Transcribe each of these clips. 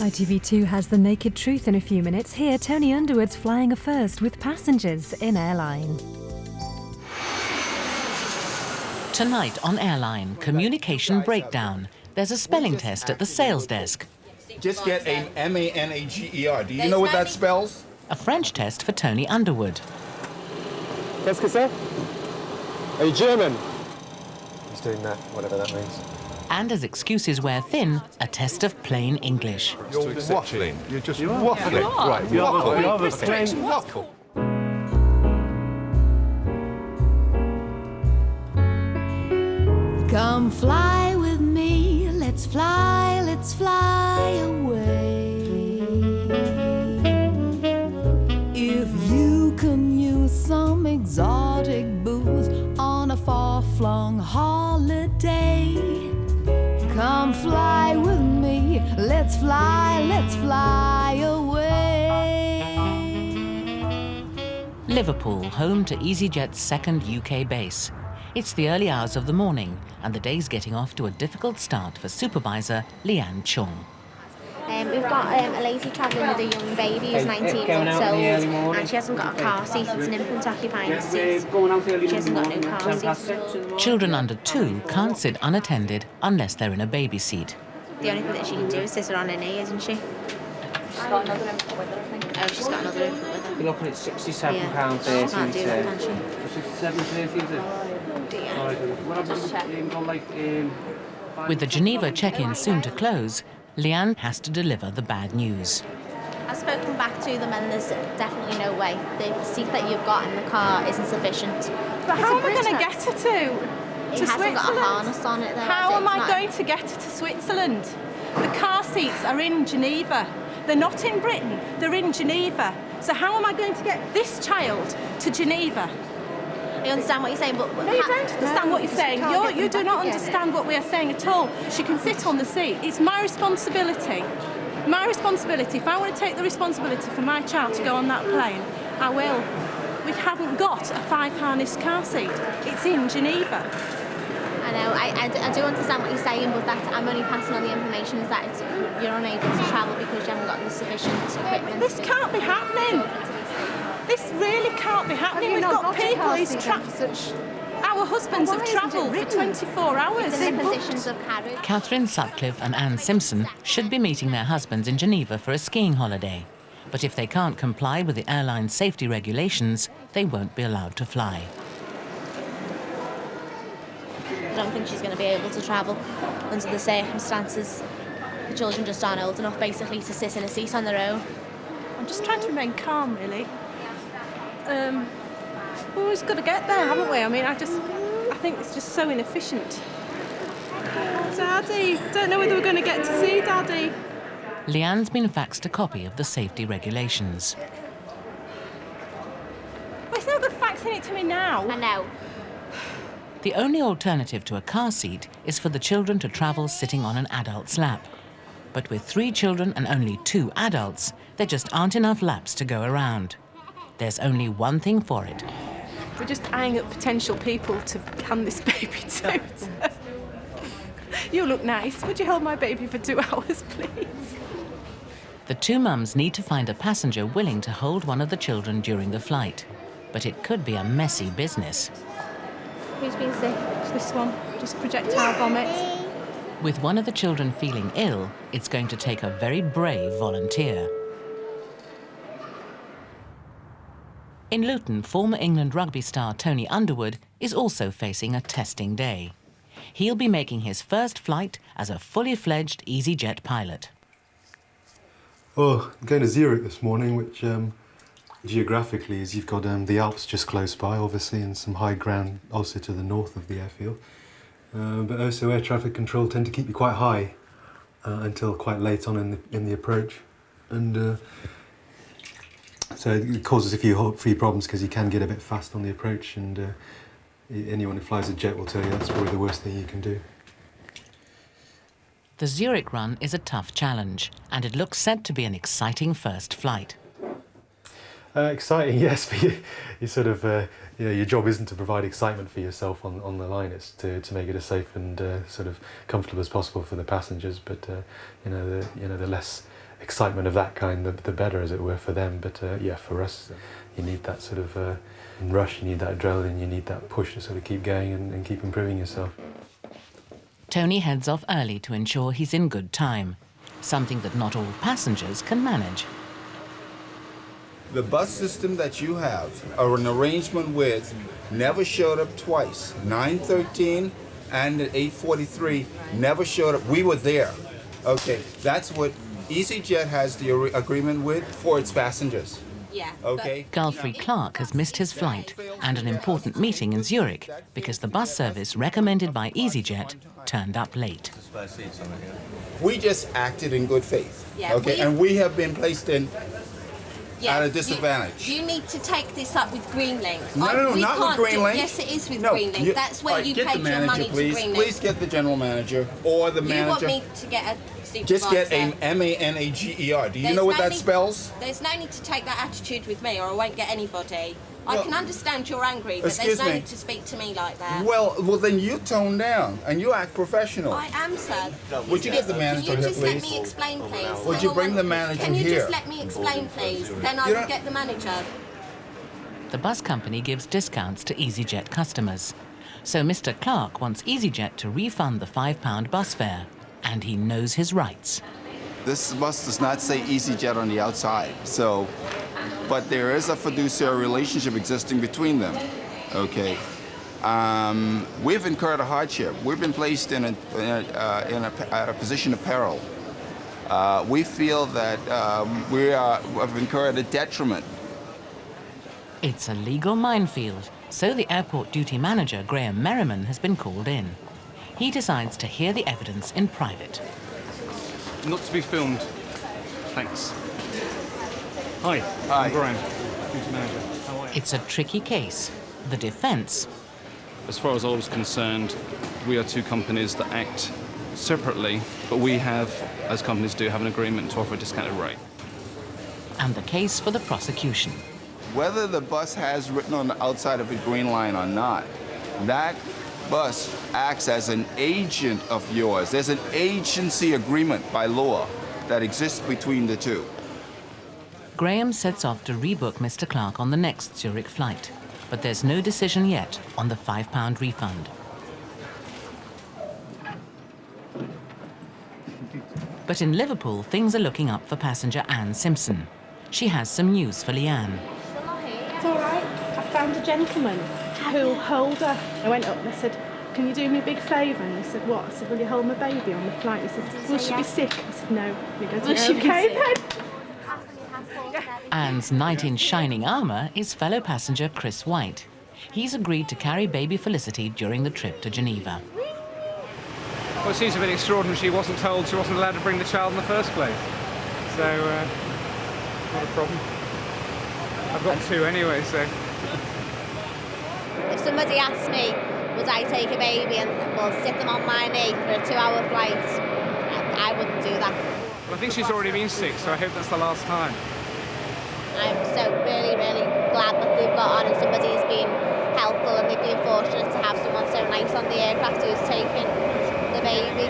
ITV2 has the naked truth in a few minutes. Here, Tony Underwood's flying a first with passengers in Airline. Tonight on Airline, communication breakdown. There's a spelling test at the sales desk. Just get a M-A-N-A-G-E-R. Do you know what that spells? A French test for Tony Underwood. Qu'est-ce que c'est? Are you German? He's doing that, whatever that means. And as excuses wear thin, a test of plain English. You're waffling. You're just waffling. Yeah. Right, You're waffle. British. Waffle. Come fly with me, let's fly away. If you can use some exotic booze on a far-flung holiday, come fly with me, let's fly away. Liverpool, home to EasyJet's second UK base. It's the early hours of the morning, and the day's getting off to a difficult start for supervisor Leanne Chung. We've got a lady travelling with a young baby who's 19 months old, and she hasn't got a car seat. It's an infant occupying seat. She hasn't got no car seat. Children under 2 can't sit unattended unless they're in a baby seat. The only thing that she can do is sit her on her knee, isn't she? She's got another infant with her, I think. Oh, she's got another infant with her. You're looking at £67.30. Yeah. She can't do that, can she? £67.30, is it? With the Geneva check-in soon to close, Leanne has to deliver the bad news. I've spoken back to them, and there's definitely no way. The seat that you've got in the car isn't sufficient. But how am I going to get her to It hasn't got a harness on it, though. How am I going to get her to Switzerland? The car seats are in Geneva. They're not in Britain, they're in Geneva. So how am I going to get this child to Geneva? I understand what you're saying, but... No, you don't understand what you're saying. You do not understand what we are saying at all. She can sit on the seat. It's my responsibility. My responsibility. If I want to take the responsibility for my child to go on that plane, I will. We haven't got a 5-harness car seat. It's in Geneva. I know, I do understand what you're saying, but I'm only passing on the information is that you're unable to travel because you haven't got the sufficient equipment. This can't be happening. This really can't be happening. We've got people who's our husbands have travelled for 24 hours. In the positions of carriage. Catherine Sutcliffe and Anne Simpson should be meeting their husbands in Geneva for a skiing holiday. But if they can't comply with the airline's safety regulations, they won't be allowed to fly. I don't think she's going to be able to travel under the circumstances. The children just aren't old enough, basically, to sit in a seat on their own. I'm just trying to remain calm, really. We've always got to get there, haven't we? I mean, I think it's just so inefficient. Daddy, don't know whether we're going to get to see Daddy. Leanne's been faxed a copy of the safety regulations. Well, it's no good faxing it to me now. I know. The only alternative to a car seat is for the children to travel sitting on an adult's lap. But with 3 children and only 2 adults, there just aren't enough laps to go around. There's only one thing for it. We're just eyeing up potential people to hand this baby to. You look nice. Would you hold my baby for 2 hours, please? The 2 mums need to find a passenger willing to hold one of the children during the flight. But it could be a messy business. Who's been sick? It's this one. Just projectile vomit. With one of the children feeling ill, it's going to take a very brave volunteer. In Luton, former England rugby star Tony Underwood is also facing a testing day. He'll be making his first flight as a fully fledged EasyJet pilot. Oh, I'm going to Zurich this morning, which geographically is you've got the Alps just close by, obviously, and some high ground also to the north of the airfield. But also air traffic control tend to keep you quite high until quite late on in the approach. And so it causes a few problems because you can get a bit fast on the approach, and anyone who flies a jet will tell you that's probably the worst thing you can do. The Zurich run is a tough challenge, and it looks set to be an exciting first flight. Exciting, yes, but you sort of, you know, your job isn't to provide excitement for yourself on the line. It's to make it as safe and sort of comfortable as possible for the passengers. But the less excitement of that kind, the better, as it were, for them. But yeah, for us, you need that sort of rush, you need that adrenaline, you need that push to sort of keep going and keep improving yourself. Tony heads off early to ensure he's in good time, something that not all passengers can manage. The bus system that you have, or an arrangement with, never showed up twice. 9:13 and at 8:43 never showed up. We were there. Okay, that's what EasyJet has the agreement with for its passengers. Yeah. Okay. Gulfrey Clark has missed his flight and an important meeting in Zurich because the bus service recommended by EasyJet turned up late. We just acted in good faith. Yeah, okay, and we have been placed in Yeah, at a disadvantage. You need to take this up with Greenlink. No, not with Greenlink. Yes, it is with No, Greenlink. That's where all right, you get paid the your manager, money please. to Greenlink. Please get the general manager or the You manager. want me to get a supervisor? Just get a MANAGER. Do you know what that spells? There's no need to take that attitude with me, or I won't get anybody. I Well, can understand you're angry, but there's excuse no me. need to speak to me like that. Well, then you tone down and you act professional. I am, sir. Would you get the manager Can you here, just let please? me explain, please? Would Hang you on bring one- the manager Can you here? just let me explain, please? Then I You will don't- get the manager. The bus company gives discounts to EasyJet customers. So Mr. Clark wants EasyJet to refund the £5 bus fare, and he knows his rights. This bus does not say EasyJet on the outside, so, but there is a fiduciary relationship existing between them, okay? We've incurred a hardship. We've been placed in a position of peril. We feel that we have incurred a detriment. It's a legal minefield, so the airport duty manager, Graham Merriman, has been called in. He decides to hear the evidence in private. Not to be filmed. Thanks. Hi. Hi. I'm Brian, duty manager. How are you? It's a tricky case. The defence, As far as I was concerned, we are two companies that act separately, but we have, as companies do, have an agreement to offer a discounted rate. and the case for the prosecution. Whether the bus has written on the outside of a green line or not, that bus acts as an agent of yours. There's an agency agreement by law that exists between the two. Graham sets off to rebook Mr. Clark on the next Zurich flight, but there's no decision yet on the £5 refund. But in Liverpool, things are looking up for passenger Anne Simpson. She has some news for Leanne. It's all right. I found a gentleman who'll hold her. I went up and I said, can you do me a big favour? And he said, what? I said, will you hold my baby on the flight? He said, will she be sick? I said, no. And he goes, will she be okay then? Anne's knight in shining armour is fellow passenger Chris White. He's agreed to carry baby Felicity during the trip to Geneva. Well, it seems a bit extraordinary she wasn't told she wasn't allowed to bring the child in the first place. So, not a problem. I've got two anyway, so... If somebody asked me, would I take a baby and stick them on my knee for a 2-hour flight, I wouldn't do that. Well, I think she's already been sick, so I hope that's the last time. I'm so really, really glad that they've got on and somebody's been helpful and they've been fortunate to have someone so nice on the aircraft who's taken the baby.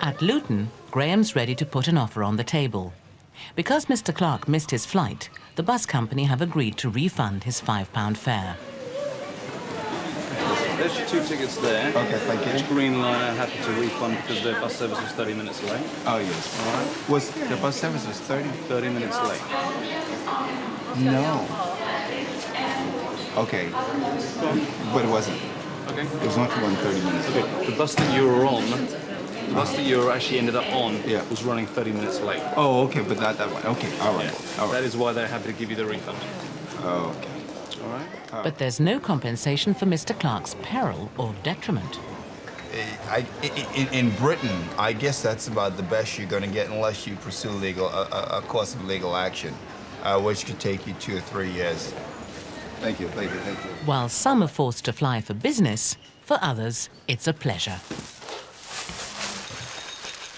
At Luton, Graham's ready to put an offer on the table. Because Mr. Clark missed his flight, the bus company have agreed to refund his £5 fare. There's your 2 tickets there. Okay, thank you. Which Green Line are happy to refund because their bus service was 30 minutes late. Oh, yes. All right. Was the bus service was 30 minutes late. No. Okay. But it wasn't. Okay. It was not more than 30 minutes. Okay. The bus that you were on, the bus that you actually ended up on, Yeah. was running 30 minutes late. Oh, okay, but not that one. Okay, all right. Yeah. All right. That is why they're happy to give you the refund. Okay. All right. But there's no compensation for Mr. Clark's peril or detriment. In Britain, I guess that's about the best you're going to get unless you pursue a course of legal action, which could take you 2 or 3 years. Thank you, thank you, thank you. While some are forced to fly for business, for others, it's a pleasure.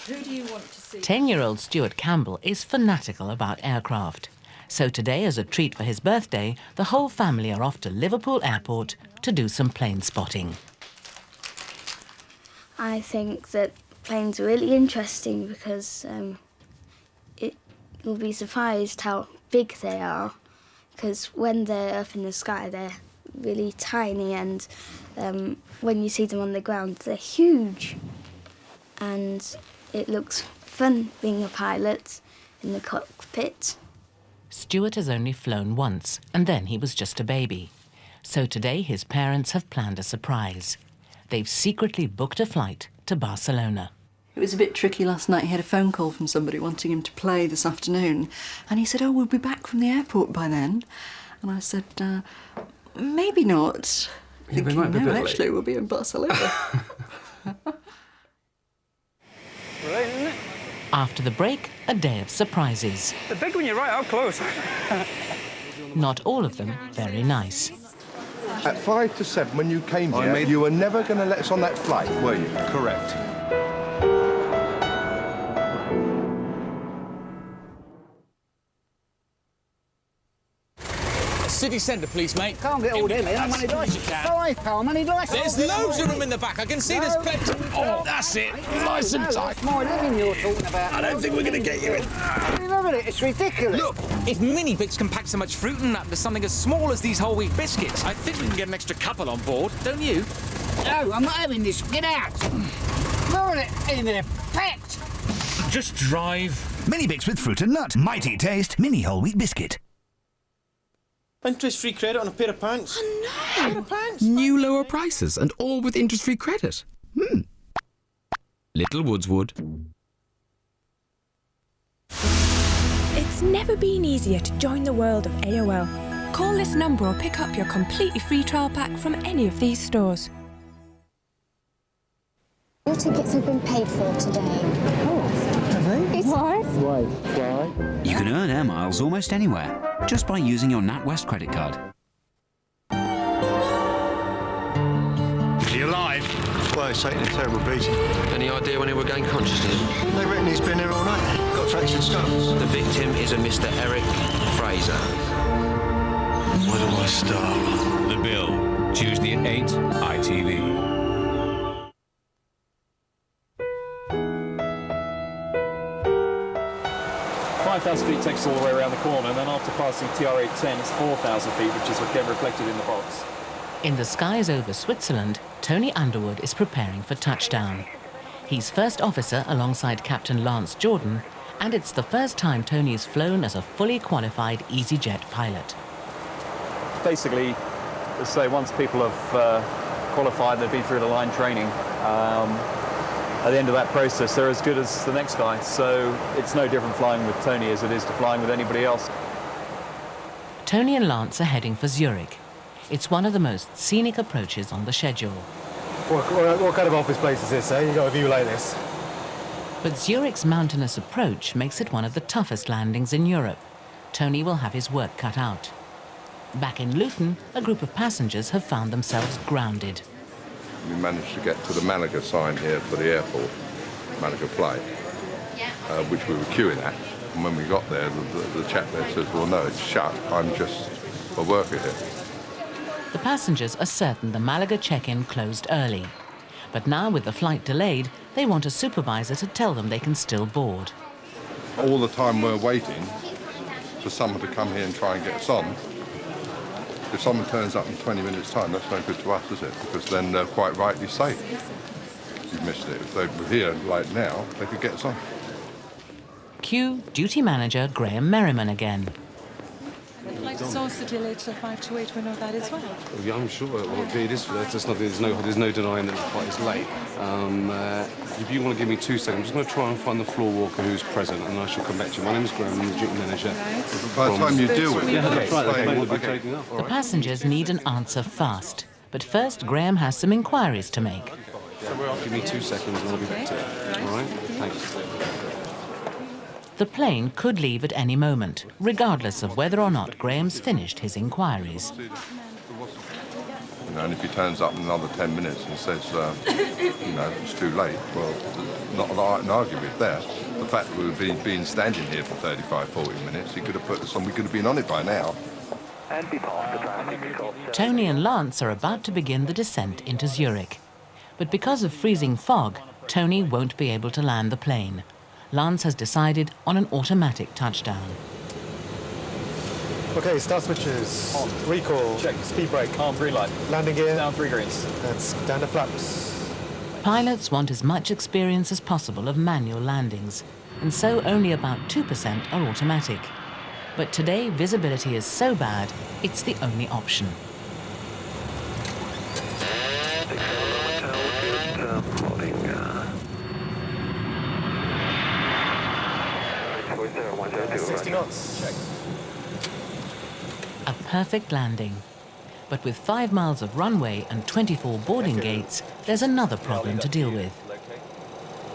Who do you want to see? 10-year-old Stuart Campbell is fanatical about aircraft. So today, as a treat for his birthday, the whole family are off to Liverpool Airport to do some plane spotting. I think that planes are really interesting because you'll be surprised how big they are, because when they're up in the sky they're really tiny, and when you see them on the ground they're huge, and it looks fun being a pilot in the cockpit. Stuart has only flown once, and then he was just a baby. So today his parents have planned a surprise. They've secretly booked a flight to Barcelona. It was a bit tricky last night. He had a phone call from somebody wanting him to play this afternoon, and he said, "Oh, we'll be back from the airport by then." And I said, "Maybe not." Yeah, Thinking, no, actually, we'll be in Barcelona. Brilliant, isn't it? After the break, a day of surprises. The big one, you're right up close. Not all of them very nice. At 5 to 7, when you came here, you were never going to let us on that flight, were you? Correct. City centre, please, mate. Can't get all them in. How many dice? £5, how many dice? There's loads of room in the back. I can see there's plenty. Oh, that's it. Nice and tight. It's my living you're talking about. I don't think we're going to get you in. You're loving it. It's ridiculous. Look, if mini bits can pack so much fruit and nut into something as small as these whole wheat biscuits, I think we can get an extra couple on board, don't you? No, I'm not having this. Get out. More of it in there. Packed. Just drive. Mini bits with fruit and nut. Mighty taste. Mini whole wheat biscuit. Interest-free credit on a pair of pants. Oh, no! Pair of pants? New lower prices and all with interest-free credit. Little Woodswood. It's never been easier to join the world of AOL. Call this number or pick up your completely free trial pack from any of these stores. Your tickets have been paid for today. Oh, have they? Why? Why? You can earn air miles almost anywhere, just by using your NatWest credit card. Is he alive? Well, he's taking a terrible beating. Any idea when he will gain consciousness? They reckon he's been here all night. Got fractured skulls. The victim is a Mr. Eric Fraser. Where do I start? The Bill, Tuesday at 8, ITV. 5,000 feet takes us all the way around the corner, and then after passing TR810, it's 4,000 feet, which is again reflected in the box. In the skies over Switzerland, Tony Underwood is preparing for touchdown. He's first officer alongside Captain Lance Jordan, and it's the first time Tony's flown as a fully qualified EasyJet pilot. Basically, let's say once people have qualified, they've been through the line training. At the end of that process, they're as good as the next guy. So it's no different flying with Tony as it is to flying with anybody else. Tony and Lance are heading for Zurich. It's one of the most scenic approaches on the schedule. What kind of office place is this, eh? You got a view like this. But Zurich's mountainous approach makes it one of the toughest landings in Europe. Tony will have his work cut out. Back in Luton, a group of passengers have found themselves grounded. We managed to get to the Malaga sign here for the airport, Malaga flight, which we were queuing at. And when we got there, the chap there says, "Well, no, it's shut. I'm just a worker here." The passengers are certain the Malaga check-in closed early. But now, with the flight delayed, they want a supervisor to tell them they can still board. All the time we're waiting for someone to come here and try and get us on. If someone turns up in 20 minutes' time, that's no good to us, is it? Because then they're quite rightly safe. You've missed it. If they were here right now, they could get us on. Cue duty manager Graham Merriman again. I'd like to source the delay to 528. We know that as well. Yeah, I'm sure it will be. There's no denying that the flight is late. If you want to give me 2 seconds, I'm just going to try and find the floor walker who's present, and I shall come back to you. My name is Graham, I'm the duty manager. By the time you deal with it, The passengers need an answer fast. But first, Graham has some inquiries to make. Give me 2 seconds and I'll be back to you. All right? Thanks. The plane could leave at any moment, regardless of whether or not Graham's finished his inquiries. And if he turns up in another 10 minutes and says, it's too late, well, not that I can argue with that. The fact that we've been standing here for 35, 40 minutes, he could have put us on, we could have been on it by now. Tony and Lance are about to begin the descent into Zurich. But because of freezing fog, Tony won't be able to land the plane. Lance has decided on an automatic touchdown. Okay, start switches. On. Recall. Check. Speed brake. Arm green light. Landing gear. Down 3 greens. That's down the flaps. Pilots want as much experience as possible of manual landings, and so only about 2% are automatic. But today, visibility is so bad, it's the only option. Uh, 60 knots. Check. A perfect landing. But with 5 miles of runway and 24 boarding gates, there's another problem to deal with.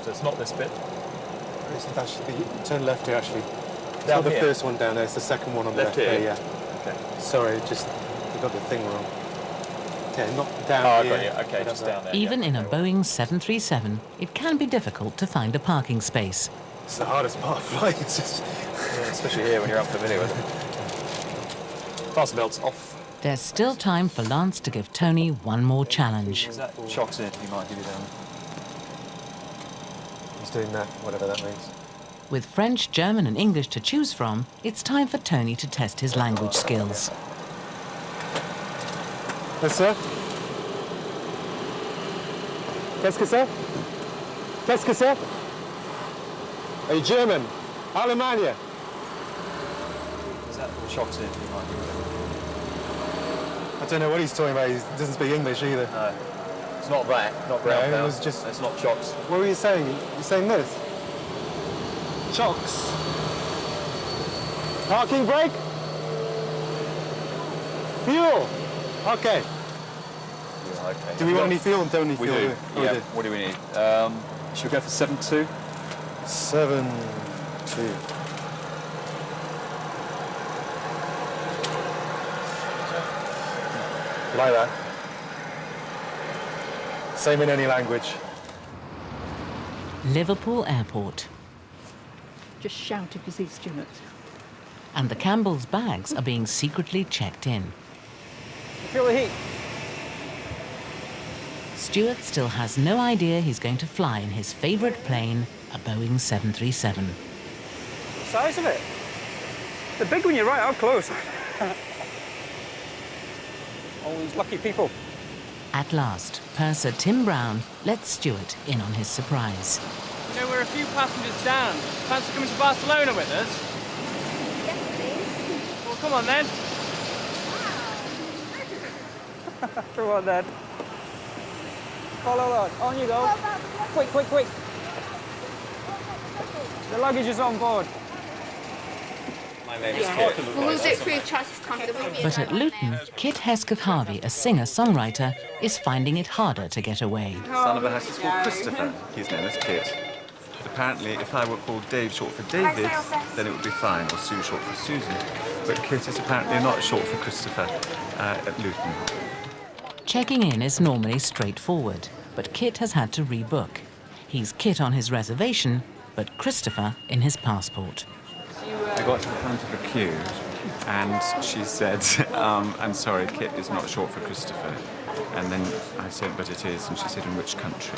So it's not this bit. Turn left here, actually. Down the here. first one down there, it's the second one on the Left left here? there, yeah. Okay. Sorry, just you got the thing wrong. Okay, not down Oh, I here. got you. Okay, just down there. Even in a Boeing 737, it can be difficult to find a parking space. It's the hardest part of flying. It's just... Yeah, especially here when you're unfamiliar with it. Fasten belts off. There's still time for Lance to give Tony one more challenge. Is that shocks in? You might give you down. He's doing that, whatever that means. With French, German and English to choose from, it's time for Tony to test his language skills. Yes, sir. Qu'est-ce que c'est? Qu'est-ce que c'est? Are you German? Allemagne? Is that shocks in? You might give you down. I don't know what he's talking about. He doesn't speak English either. No. It's not that. Not ground No, it pound. was just... It's not shocks. What were you saying? You're saying this? Shocks. Parking brake? Fuel. Okay. Yeah, okay. Do we want any fuel and don't need We fuel? do. Oh, Yeah. we do. What do we need? Should we go for 7-2? 7-2. Like that. Same in any language. Liverpool Airport. Just shout if you see Stuart. And the Campbell's bags are being secretly checked in. Feel the heat. Stuart still has no idea he's going to fly in his favourite plane, a Boeing 737. The size of it. The big when you're right up close. All these lucky people. At last, purser Tim Brown lets Stuart in on his surprise. You know, we're a few passengers down. Fancy coming to Barcelona with us? Yes, please. Well, come on then. Come on then. Follow on. On you go. Quick, quick, quick. The luggage is on board. My name is Kit. We'll do it free of charge this time. But at Luton, Kit Hesketh-Harvey, a singer-songwriter, is finding it harder to get away. Son of a house is called Christopher. He's known as Kit. Apparently, if I were called Dave short for David, then it would be fine, or Sue short for Susan. But Kit is apparently not short for Christopher at Luton. Checking in is normally straightforward, but Kit has had to rebook. He's Kit on his reservation, but Christopher in his passport. I got to the front of the queue, and she said, I'm sorry, Kit is not short for Christopher. And then I said, but it is, and she said, in which country?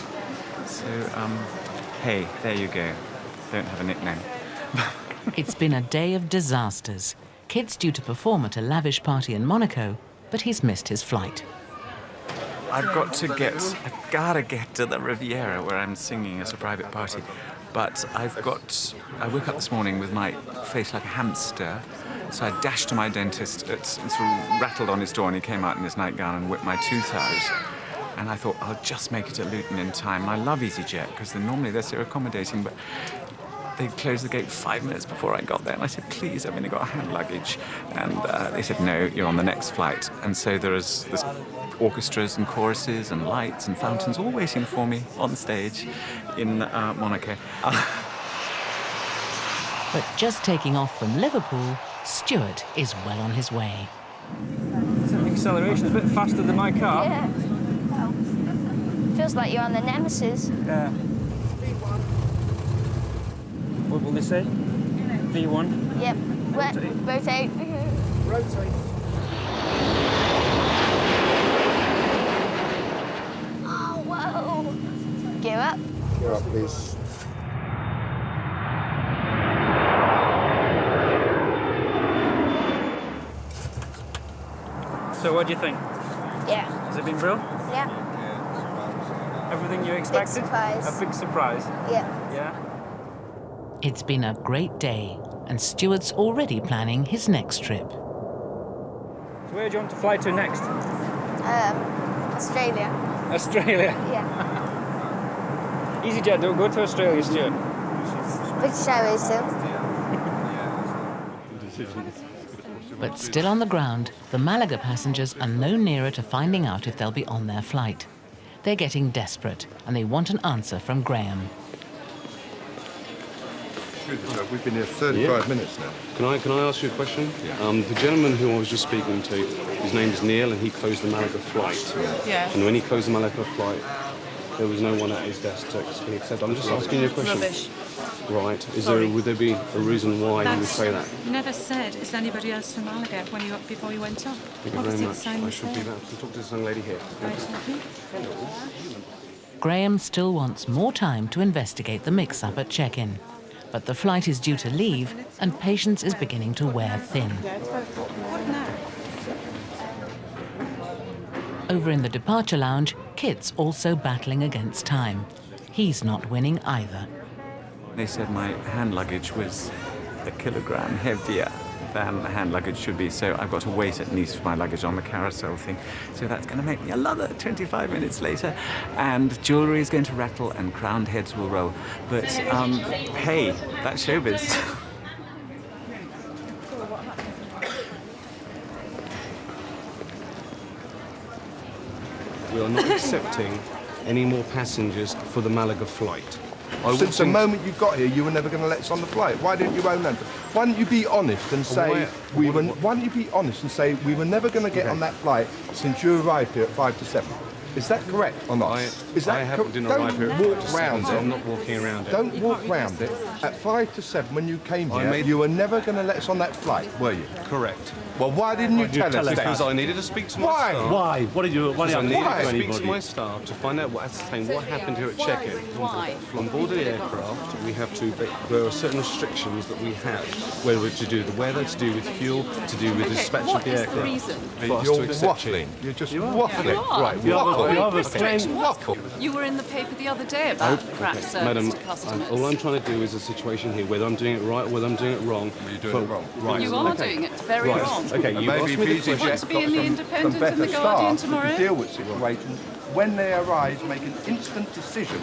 So, hey, there you go. Don't have a nickname. It's been a day of disasters. Kit's due to perform at a lavish party in Monaco, but he's missed his flight. I've gotta get to the Riviera where I'm singing as a private party. But I woke up this morning with my face like a hamster, so I dashed to my dentist and sort of rattled on his door, and he came out in his nightgown and whipped my tooth out. And I thought, I'll just make it to Luton in time. I love EasyJet, because normally they're so accommodating, but they closed the gate 5 minutes before I got there, and I said, please, I've only got hand luggage. And they said, no, you're on the next flight. And so there's orchestras and choruses and lights and fountains all waiting for me on stage in Monaco. But just taking off from Liverpool, Stuart is well on his way. The acceleration's a bit faster than my car. Yeah. Feels like you're on the Nemesis. Yeah. will they say? V1? Yep. Rotate. Rotate. Oh, whoa. Gear up. Gear up, please. So what do you think? Yeah. Has it been brilliant? Yeah. Everything you expected? Big surprise. A big surprise? Yeah. Yeah? It's been a great day, and Stuart's already planning his next trip. So where do you want to fly to next? Australia. Australia? Yeah. EasyJet don't go to Australia, Stuart. British Airways still. But still on the ground, the Malaga passengers are no nearer to finding out if they'll be on their flight. They're getting desperate, and they want an answer from Graham. We've been here 35 minutes now. Can I ask you a question? Yeah. The gentleman who I was just speaking to, his name is Neil, and he closed the Malaga flight. Yeah. And when he closed the Malaga flight, there was no one at his desk to accept. I'm just asking you a question. Rubbish. Right. Sorry. Would there be a reason why you would say that? Never said, is anybody else from Malaga before you went up? Thank you Obviously very the much. sign I was should be there. back to talk to this young lady here. Right, thank you. Graham still wants more time to investigate the mix-up at check-in. But the flight is due to leave, and patience is beginning to wear thin. Over in the departure lounge, Kit's also battling against time. He's not winning either. They said my hand luggage was a kilogram heavier than the hand luggage should be, so I've got to wait at Nice for my luggage on the carousel thing. So that's going to make me another 25 minutes later, and jewellery is going to rattle and crowned heads will roll. But, hey, that's showbiz. We are not accepting any more passengers for the Malaga flight. Since the moment you got here, you were never going to let us on the flight. Why didn't you own that? Why don't you be honest and say we were? Why don't you be honest and say we were never going to get on that flight since you arrived here at 5 to 7? Is that correct or not? Is that didn't arrive here at 5 to 7, so I'm not walking around it. Don't walk round it. At 5 to 7, when you came here, you were never going to let us on that flight, were you? Correct. Well, why didn't you tell us that? Because I needed to speak to my staff. Why? What did you? Why did I you needed to to speak anybody? to my staff to find out what happened here at check-in. Why? On board the aircraft, we have to. There are certain restrictions that we have, whether it's to do with the weather, to do with fuel, to do with the dispatch of the aircraft. What is the reason? For us to accept waffling. You're just You waffling. are. Right, You waffle. You have a strange waffle. You were in the paper the other day about crap service Madam, to customers. all I'm trying to do is a situation here, whether I'm doing it right or whether I'm doing it wrong. You're doing it wrong. Right. You are doing it very wrong. Okay, you asked me the question. Want to be in the Independent and the Guardian tomorrow? To deal with situations when they arise, make an instant decision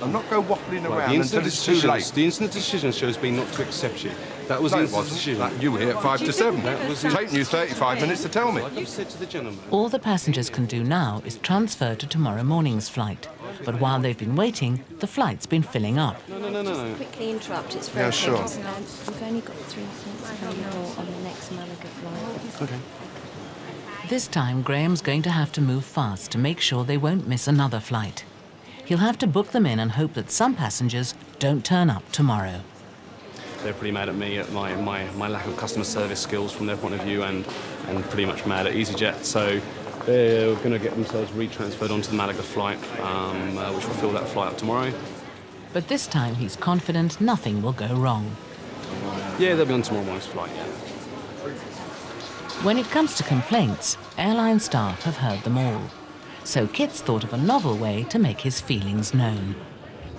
and not go waffling around until it's too late. The instant decision shows me not to accept you. That was No, the it instant wasn't. decision. You were here at 5 to 7. That was It's taken you 35 minutes to tell me. Like I said to the gentleman. All the passengers can do now is transfer to tomorrow morning's flight. But while they've been waiting, the flight's been filling up. No. Quickly interrupt. It's Yeah, very sure. We've only got 3 seats available on the next Malaga flight. Okay. This time, Graham's going to have to move fast to make sure they won't miss another flight. He'll have to book them in and hope that some passengers don't turn up tomorrow. They're pretty mad at me at my lack of customer service skills from their point of view, and pretty much mad at EasyJet. So they're going to get themselves retransferred onto the Malaga flight, which will fill that flight up tomorrow. But this time, he's confident nothing will go wrong. Yeah, they'll be on tomorrow morning's flight, yeah. When it comes to complaints, airline staff have heard them all. So Kit's thought of a novel way to make his feelings known.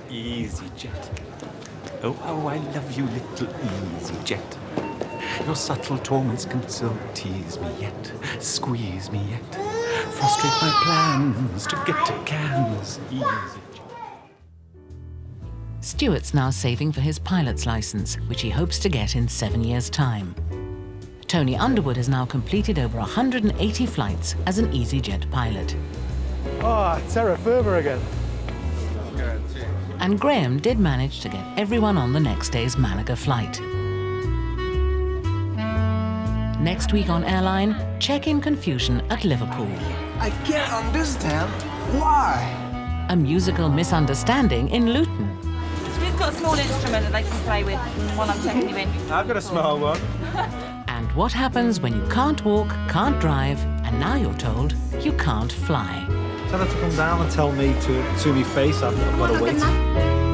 EasyJet. Oh, I love you, little EasyJet. Your subtle torments can still tease me yet, squeeze me yet, frustrate my plans to get to Cannes. EasyJet. Stuart's now saving for his pilot's license, which he hopes to get in 7 years' time. Tony Underwood has now completed over 180 flights as an EasyJet pilot. Ah, terra firma again. And Graham did manage to get everyone on the next day's Malaga flight. Next week on Airline, check-in confusion at Liverpool. I can't understand why. A musical misunderstanding in Luton. We've got got a small instrument that they can play with while I'm checking you in? I've got a small one. And what happens when you can't walk, can't drive, and now you're told you can't fly? Tell her to come down and tell me to me face I've got to wait.